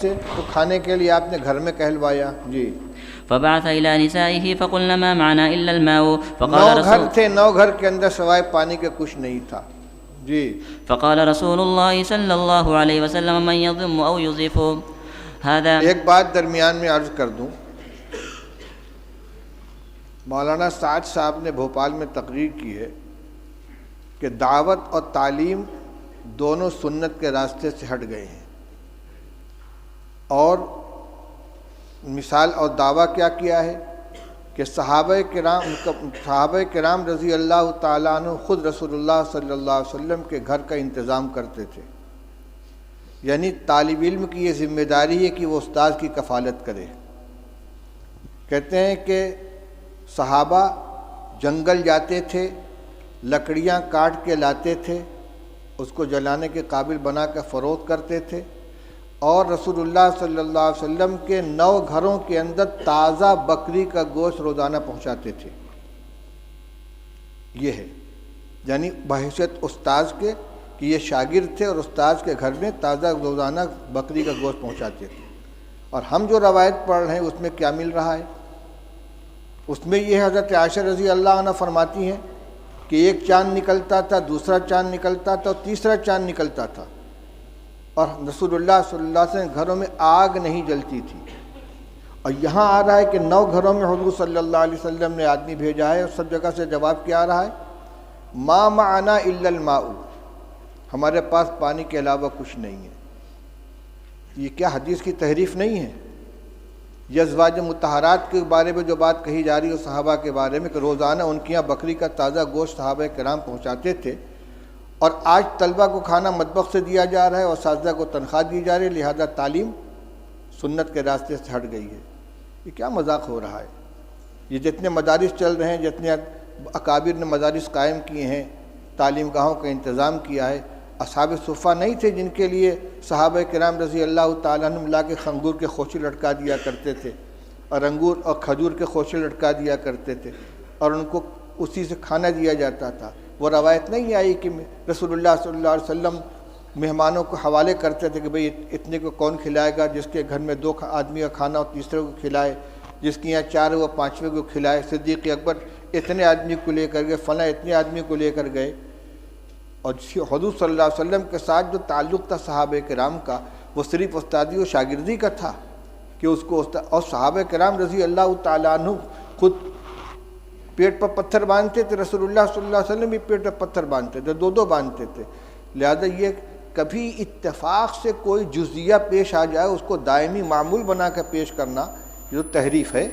سے تو کھانے کے لیے آپ نے گھر میں کہلوایا. جی. فبعث إلى نسائه فقلن ما معنا إلا الماء نو گھر تھے، 9 گھر کے اندر سوائے پانی کے کچھ نہیں تھا. جی. فقال رسول الله صلى الله عليه وسلم من يضم أو يضيف هذا. ایک بات درمیان میں عرض کر دوں، مولانا سعد صاحب نے بھوپال میں تقریر کی ہے کہ دعوت اور تعلیم دونوں سنت کے راستے سے ہٹ گئے ہیں، اور مثال اور دعویٰ کیا کیا ہے کہ صحابہ کرام رضی اللہ تعالیٰ عنہ خود رسول اللہ صلی اللہ علیہ وسلم کے گھر کا انتظام کرتے تھے. یعنی طالب علم کی یہ ذمہ داری ہے کہ وہ استاد کی کفالت کرے. کہتے ہیں کہ صحابہ جنگل جاتے تھے، لکڑیاں کاٹ کے لاتے تھے، اس کو جلانے کے قابل بنا کر فروخت کرتے تھے، اور رسول اللہ صلی اللہ علیہ وسلم کے 9 گھروں کے اندر تازہ بکری کا گوشت روزانہ پہنچاتے تھے. یہ ہے یعنی بحیثیت استاذ کے کہ یہ شاگرد تھے اور استاذ کے گھر میں تازہ روزانہ بکری کا گوشت پہنچاتے تھے. اور ہم جو روایت پڑھ رہے ہیں اس میں کیا مل رہا ہے؟ اس میں یہ حضرت عائشہ رضی اللہ عنہ فرماتی ہیں کہ ایک چاند نکلتا تھا، دوسرا چاند نکلتا تھا اور تیسرا چاند نکلتا تھا، اور رسول اللہ صلی اللہ علیہ وسلم گھروں میں آگ نہیں جلتی تھی. اور یہاں آ رہا ہے کہ 9 گھروں میں حضور صلی اللہ علیہ وسلم نے آدمی بھیجا ہے، اور سب جگہ سے جواب کیا آ رہا ہے؟ ما معنا الا الماء، ہمارے پاس پانی کے علاوہ کچھ نہیں ہے. یہ کیا حدیث کی تحریف نہیں ہے؟ یہ ازواج مطہرات کے بارے میں جو بات کہی جا رہی ہے صحابہ کے بارے میں کہ روزانہ ان کے یہاں بکری کا تازہ گوشت صحابہ کرام پہنچاتے تھے، اور آج طلبہ کو کھانا مطبخ سے دیا جا رہا ہے اور اساتذہ کو تنخواہ دی جا رہی ہے، لہذا تعلیم سنت کے راستے سے ہٹ گئی ہے. یہ کیا مذاق ہو رہا ہے؟ یہ جتنے مدارس چل رہے ہیں، جتنے اکابر نے مدارس قائم کیے ہیں، تعلیم گاہوں کا انتظام کیا ہے، اصحاب صفہ نہیں تھے جن کے لیے صحابہ کرام رضی اللہ تعالیٰ عنہ لا کے انگور کے خوشے لٹکا دیا کرتے تھے، اور انگور اور کھجور کے خوشے لٹکا دیا کرتے تھے، اور ان کو اسی سے کھانا دیا جاتا تھا. وہ روایت نہیں آئی کہ رسول اللہ صلی اللہ علیہ وسلم مہمانوں کو حوالے کرتے تھے کہ بھئی اتنے کو کون کھلائے گا، جس کے گھر میں 2 آدمی کا کھانا ہو تیسرے کو کھلائے، جس کے یہاں 4 وہ 5ویں کو کھلائے. صدیق اکبر اتنے آدمی کو لے کر گئے، فلاں اتنے آدمی کو لے کر گئے. اور حضور صلی اللہ علیہ وسلم کے ساتھ جو تعلق تھا صحابہ کرام کا، وہ صرف استادی و شاگردی کا تھا کہ اس کو اور صحابہ کرام رضی اللہ تعالیٰ عنہ خود پیٹ پر پتھر باندھتے تھے، رسول اللہ صلی اللہ علیہ وسلم بھی پیٹ پر پتھر باندھتے تھے، 2 باندھتے تھے. لہذا یہ کبھی اتفاق سے کوئی جزیہ پیش آ جائے اس کو دائمی معمول بنا کر پیش کرنا، یہ تحریف ہے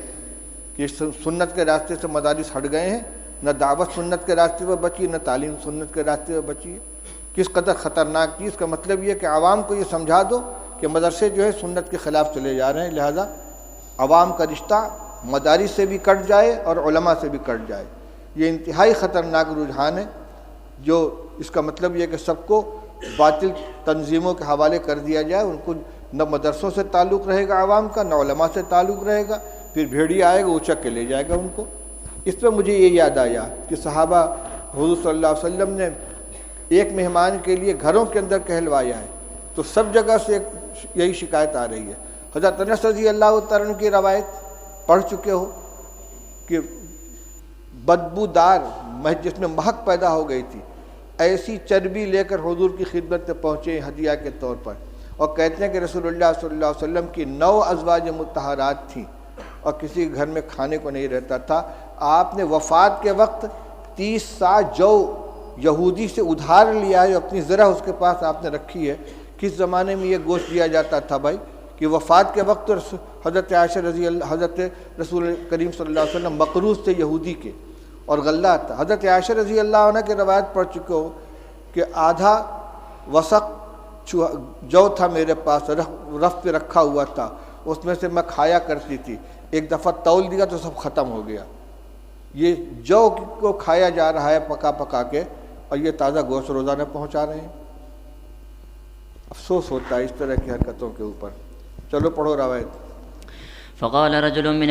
کہ سنت کے راستے سے مدارس ہٹ گئے ہیں. نہ دعوت سنت کے راستے پر بچی، نہ تعلیم سنت کے راستے پر بچی ہے. کس قدر خطرناک چیز کا مطلب یہ کہ عوام کو یہ سمجھا دو کہ مدرسے جو ہے سنت کے خلاف چلے جا رہے ہیں، لہذا عوام کا رشتہ مدارس سے بھی کٹ جائے اور علماء سے بھی کٹ جائے. یہ انتہائی خطرناک رجحان ہے، جو اس کا مطلب یہ کہ سب کو باطل تنظیموں کے حوالے کر دیا جائے. ان کو نہ مدرسوں سے تعلق رہے گا عوام کا، نہ علماء سے تعلق رہے گا، پھر بھیڑیا آئے گا اچک کے لے جائے گا ان کو. اس پہ مجھے یہ یاد آیا کہ صحابہ حضور صلی اللہ علیہ وسلم نے ایک مہمان کے لیے گھروں کے اندر کہلوایا ہے، تو سب جگہ سے یہی شکایت آ رہی ہے. حضرت انس رضی اللہ تعالیٰ عنہ کی روایت پڑھ چکے ہو کہ بدبودار جس میں مہک پیدا ہو گئی تھی، ایسی چربی لے کر حضور کی خدمت میں پہنچے ہدیہ کے طور پر، اور کہتے ہیں کہ رسول اللہ صلی اللہ علیہ وسلم کی 9 ازواج مطہرات تھیں اور کسی گھر میں کھانے کو نہیں رہتا تھا. آپ نے وفات کے وقت 30 سا جو یہودی سے ادھار لیا ہے، اپنی ذرا اس کے پاس آپ نے رکھی ہے. کس زمانے میں یہ گوشت دیا جاتا تھا بھائی کہ وفات کے وقت حضرت عائشہ حضرت رسول کریم صلی اللہ علیہ وسلم مقروض تھے یہودی کے، اور غلہ تھا. حضرت عائشہ رضی اللہ عنہ کی روایت پڑھ چکے ہو کہ آدھا وسق جو تھا میرے پاس، رف پہ رکھا ہوا تھا، اس میں سے میں کھایا کرتی تھی. ایک دفعہ تول دیا تو سب ختم ہو گیا. یہ جو کو کھایا جا رہا ہے پکا پکا کے، اور یہ تازہ گوشت روزانہ پہنچا رہے ہیں. افسوس ہوتا ہے اس طرح کی حرکتوں کے اوپر. چلو پڑھو روایت. فقال رجل من